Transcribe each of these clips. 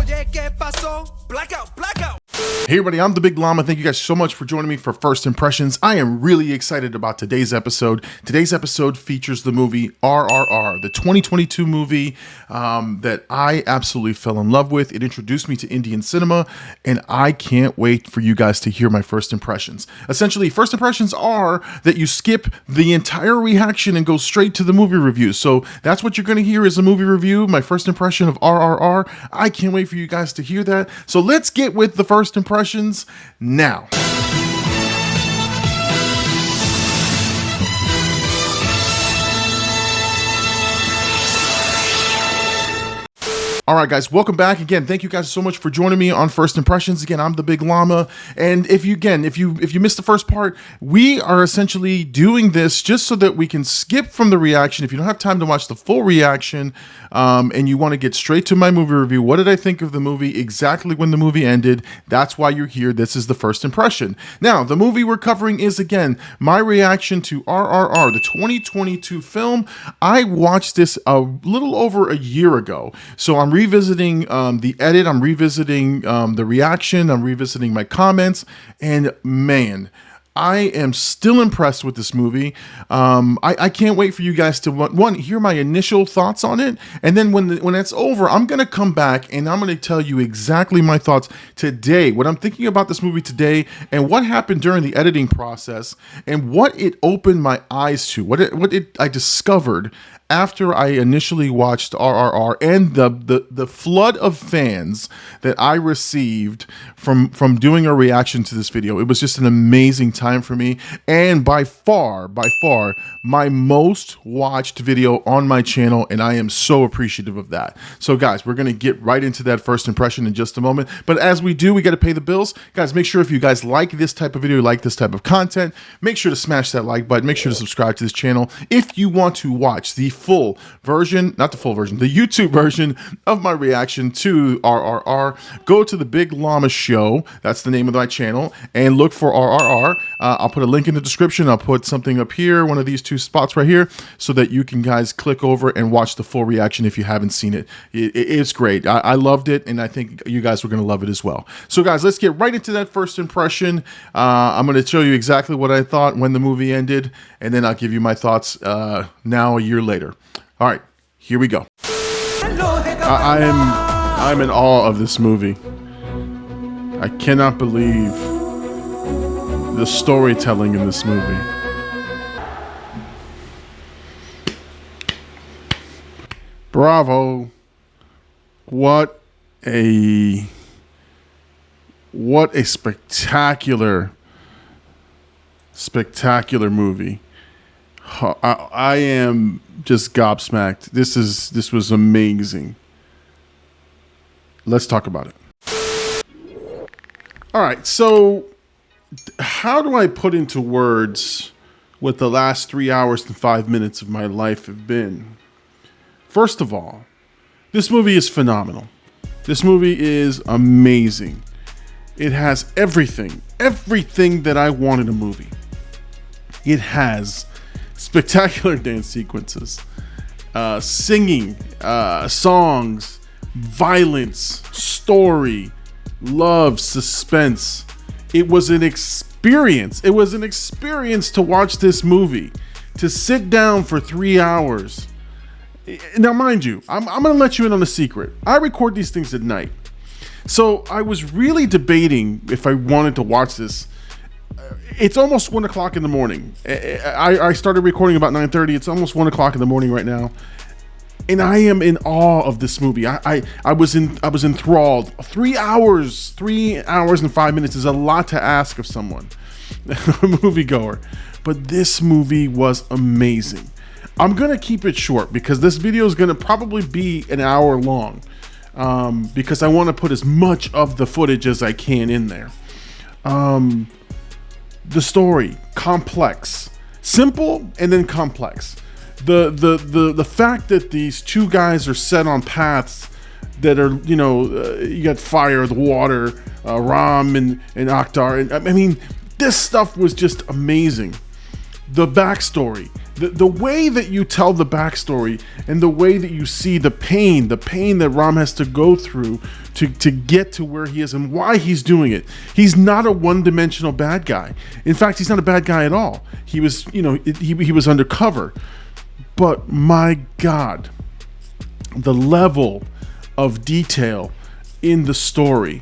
Oye, ¿qué pasó? Blackout, blackout. Hey everybody, I'm the Big Llama. Thank you guys so much for joining me for First Impressions. I am really excited about today's episode. Today's episode features the movie RRR, the 2022 movie that I absolutely fell in love with. It introduced me to Indian cinema, and I can't wait for you guys to hear my first impressions. Essentially, first impressions are that you skip the entire reaction and go straight to the movie review. So that's what you're going to hear is a movie review, my first impression of RRR. I can't wait for you guys to hear that. So let's get with the first impressions now. All right, guys, welcome back again. Thank you guys so much for joining me on First Impressions. Again, I'm the Big Llama, and if you missed the first part, we are essentially doing this just so that we can skip from the reaction. If you don't have time to watch the full reaction, and you want to get straight to my movie review, what did I think of the movie exactly when the movie ended? That's why you're here. This is the first impression. Now, the movie we're covering is again my reaction to RRR, the 2022 film. I watched this a little over a year ago, so I'm revisiting the edit, I'm revisiting the reaction, I'm revisiting my comments, and man, I am still impressed with this movie. I can't wait for you guys to one hear my initial thoughts on it, and then when it's over, I'm gonna come back and I'm gonna tell you exactly my thoughts today, what I'm thinking about this movie today, and what happened during the editing process, and what it opened my eyes to, what I discovered after I initially watched RRR, and the flood of fans that I received from doing a reaction to this video. It was just an amazing time for me, and by far my most watched video on my channel, and I am so appreciative of that. So guys, we're gonna get right into that first impression in just a moment, but as we do, we got to pay the bills. Guys, make sure if you guys like this type of video, like this type of content, make sure to smash that like button, make sure to subscribe to this channel. If you want to watch the full version, not the full version, the YouTube version of my reaction to RRR, go to the Big Llama Show, that's the name of my channel, and look for RRR. I'll put a link in the description, I'll put something up here, one of these two spots right here, so that you can guys click over and watch the full reaction if you haven't seen it. It's great. I loved it, and I think you guys are going to love it as well. So guys, let's get right into that first impression. I'm going to show you exactly what I thought when the movie ended, and then I'll give you my thoughts now a year later. All right, here we go. I'm in awe of this movie. I cannot believe the storytelling in this movie. Bravo. What a spectacular movie. I am just gobsmacked. This was amazing. Let's talk about it. All right, so how do I put into words what the last 3 hours and 5 minutes of my life have been? First of all, this movie is phenomenal. This movie is amazing. It has everything that I want in a movie. It has spectacular dance sequences, singing, songs, violence, story, love, suspense. It was an experience. It was an experience to watch this movie, to sit down for 3 hours. Now, mind you, I'm going to let you in on a secret. I record these things at night. So I was really debating if I wanted to watch this. It's almost 1 o'clock in the morning. I started recording about 9:30. It's almost 1 o'clock in the morning right now. And I am in awe of this movie. I was enthralled. 3 hours and 5 minutes is a lot to ask of someone, a moviegoer. But this movie was amazing. I'm gonna keep it short because this video is gonna probably be an hour long, because I want to put as much of the footage as I can in there. The story, complex, simple, and then complex. The fact that these two guys are set on paths that are, you got fire, the water, Ram and Akhtar, and I mean, this stuff was just amazing. The backstory, the way that you tell the backstory and the way that you see the pain that Ram has to go through to get to where he is and why he's doing it. He's not a one-dimensional bad guy. In fact, he's not a bad guy at all. He was, he was undercover. But my God, the level of detail in the story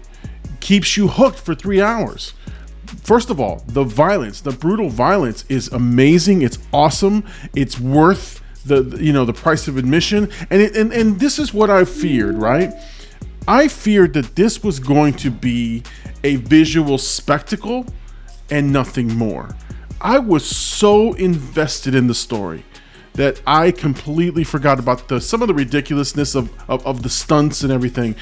keeps you hooked for 3 hours. First of all, the violence, the brutal violence is amazing. It's awesome. It's worth the price of admission. And this is what I feared, right? I feared that this was going to be a visual spectacle and nothing more. I was so invested in the story that I completely forgot about some of the ridiculousness of the stunts and everything.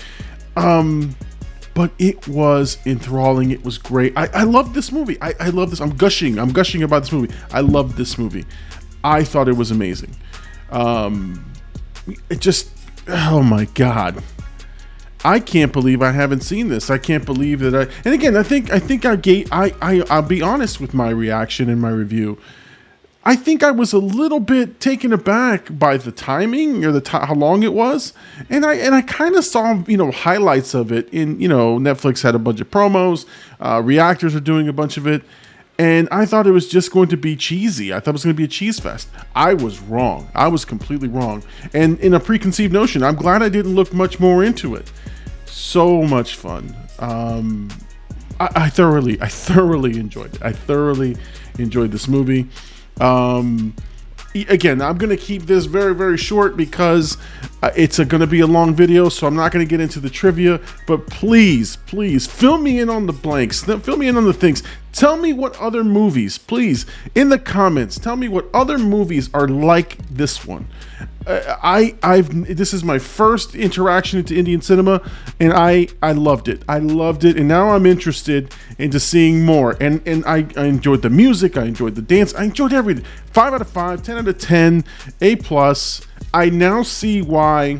But it was enthralling. It was great. I love this movie. I love this. I'm gushing about this movie. I love this movie. I thought it was amazing. It just, oh my God. I can't believe I haven't seen this. I can't believe that and again, I'll be honest with my reaction and my review. I think I was a little bit taken aback by the timing or how long it was, and I kind of saw highlights of it in Netflix had a bunch of promos, reactors are doing a bunch of it, and I thought it was just going to be cheesy. I thought it was going to be a cheese fest. I was wrong. I was completely wrong, and in a preconceived notion. I'm glad I didn't look much more into it. So much fun. I thoroughly enjoyed it. I thoroughly enjoyed this movie. Again, I'm going to keep this very, very short because it's going to be a long video, so I'm not going to get into the trivia, but please fill me in on the blanks. Fill me in on the things. Tell me what other movies, please, in the comments, tell me what other movies are like this one. This is my first interaction into Indian cinema, and I loved it. I loved it, and now I'm interested into seeing more. And I enjoyed the music, I enjoyed the dance, I enjoyed everything. 5 out of 5, 10 out of 10, A+. I now see why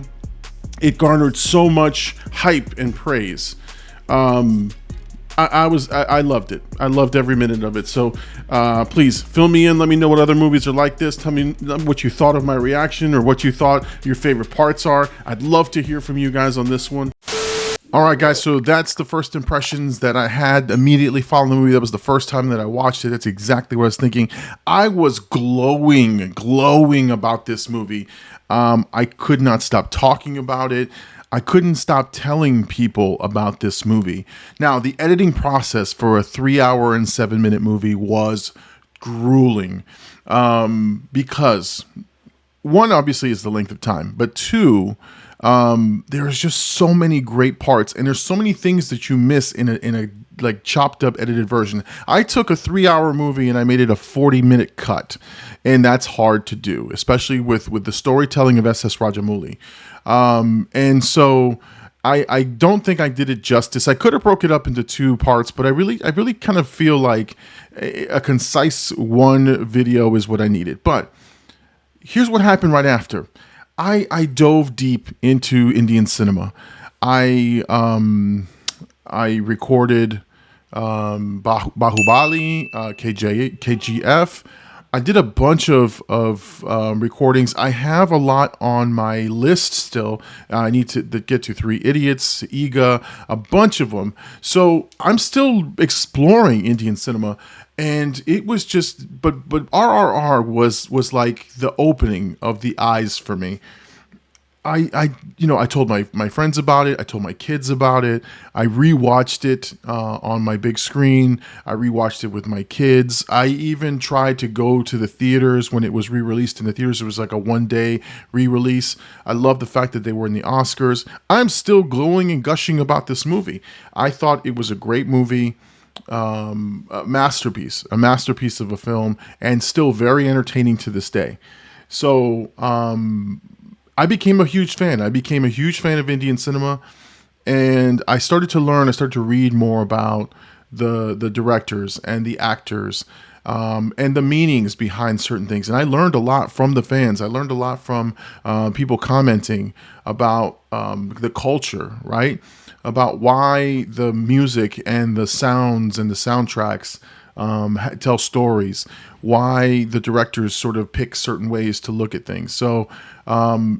it garnered so much hype and praise. I loved it. I loved every minute of it. So please fill me in. Let me know what other movies are like this. Tell me what you thought of my reaction or what you thought your favorite parts are. I'd love to hear from you guys on this one. All right, guys, so that's the first impressions that I had immediately following the movie. That was the first time that I watched it. That's exactly what I was thinking. I was glowing about this movie. I could not stop talking about it. I couldn't stop telling people about this movie. Now, the editing process for a 3 hour and 7 minute movie was grueling because one, obviously, is the length of time, but two, there's just so many great parts and there's so many things that you miss in a like chopped up edited version. I took a 3 hour movie and I made it a 40-minute cut, and that's hard to do, especially with the storytelling of SS Rajamouli. And so I don't think I did it justice. I could have broke it up into 2 parts, but I really kind of feel like a concise one video is what I needed. But here's what happened right after. I dove deep into Indian cinema. I recorded Bahubali, KGF. I did a bunch of recordings. I have a lot on my list still. I need to get to 3 Idiots, Iga, a bunch of them. So I'm still exploring Indian cinema, and it was just, but RRR was like the opening of the eyes for me. I told my friends about it. I told my kids about it. I rewatched it on my big screen. I rewatched it with my kids. I even tried to go to the theaters when it was re-released in the theaters. It was like a 1-day re-release. I love the fact that they were in the Oscars. I'm still glowing and gushing about this movie. I thought it was a great movie, a masterpiece of a film, and still very entertaining to this day. So, I became a huge fan. I became a huge fan of Indian cinema, and I started to read more about the directors and the actors, and the meanings behind certain things. And I learned a lot from the fans. I learned a lot from people commenting about the culture, right? About why the music and the sounds and the soundtracks tell stories, why the directors sort of pick certain ways to look at things. So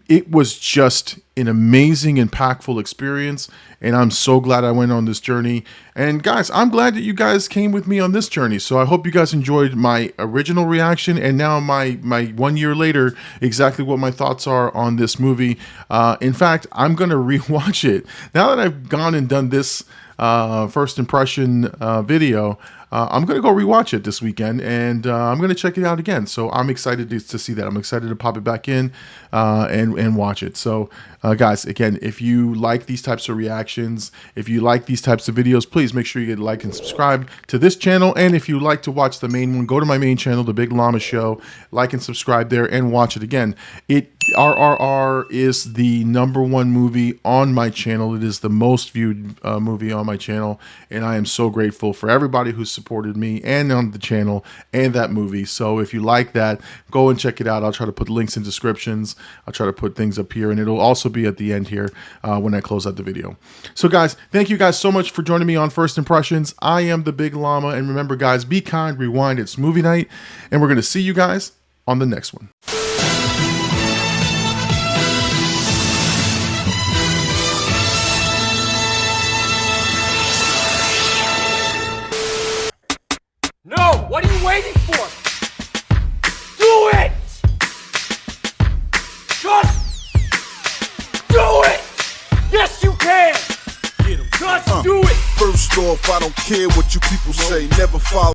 it was just an amazing, impactful experience, and I'm so glad I went on this journey. And guys, I'm glad that you guys came with me on this journey. So I hope you guys enjoyed my original reaction, and now my 1 year later, exactly what my thoughts are on this movie. In fact, I'm gonna rewatch it now that I've gone and done this first impression video. I'm going to go rewatch it this weekend, and I'm going to check it out again. So I'm excited to see that. I'm excited to pop it back in and watch it. So guys, again, if you like these types of reactions, if you like these types of videos, please make sure you get a like and subscribe to this channel. And if you like to watch the main one, go to my main channel, The Big Llama Show, like and subscribe there and watch it again. RRR is the #1 movie on my channel. It is the most viewed movie on my channel, and I am so grateful for everybody who supported me and on the channel and that movie. So if you like that, go and check it out. I'll try to put links in descriptions. I'll try to put things up here, and it'll also be at the end here when I close out the video. So guys, thank you guys so much for joining me on First Impressions. I am the Big Llama, and remember guys, be kind, rewind, it's movie night, and we're going to see you guys on the next one. No! What are you waiting for? Do it! Just do it! Yes, you can! Just do it! First off, I don't care what you people say. Never follow.